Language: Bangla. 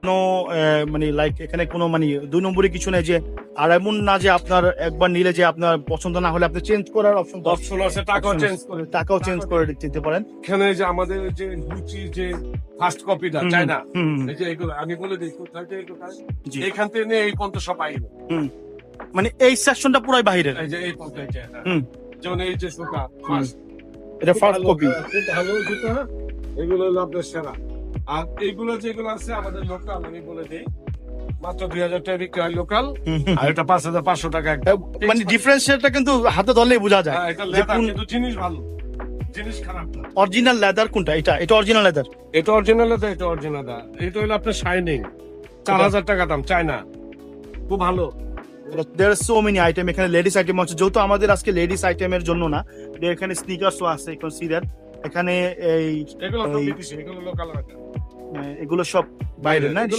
মানে লাইক এখানে কোনো মানে 2 নম্বরে কিছু নেই যে, আর এমন না যে আপনার একবার নিলে যে আপনার পছন্দ না হলে আপনি চেঞ্জ করার অপশন অপশন আছে, টাকাও চেঞ্জ করে। টাকাও চেঞ্জ করে দিতে পারেন। এখানে যে আমাদের যে গুচি যে ফার্স্ট কপিটা চাই না, হুম, এই যে এগুলো আমি বলে দিই কোথায় থেকে কোথায়, জি। এখান থেকে নিয়ে এই পর্যন্ত সব আইবে। মানে এই সেকশনটা পুরাই বাহিরের। এই যে এই পর্যন্ত, হুম। যেমন এই যে জুতা ফার্স্ট, এটা ফার্স্ট কপি। খুব ভালো জুতা, এগুলো হলো আপনার সেরা। আর এইগুলো যেগুলো আছে আমাদের লোকাল, আমি বলে দিই মাত্র 2000 টাকা বিক্রি হয় লোকাল, আর এটা 5500 টাকা একটা। মানে ডিফারেন্সটা কিন্তু হাতে ধরলেই বোঝা যায় হ্যাঁ, এটা যে লেদার, কোন কিন্তু জিনিস ভালো, জিনিস খারাপ না। অরিজিনাল লেদার কোনটা। এটা অরিজিনাল লেদার। এটা অরিজিনাল লেদার, এটা অরিজিনাল লেদার। এটা হলো আপনার শাইনিং, 4000 টাকা দাম, চায়না, খুব ভালো। There so many item. এখানে লেডিস আইটেম আছে, যেহেতু আমাদের আজকে লেডিস আইটেমের জন্য না, এখানে স্নিকার্সও আছে, কনসিডার এখানে এই এগুলো তো এই- বিদেশি, এগুলো লোকাল না। এগুলো সব বাইরে না, এগুলো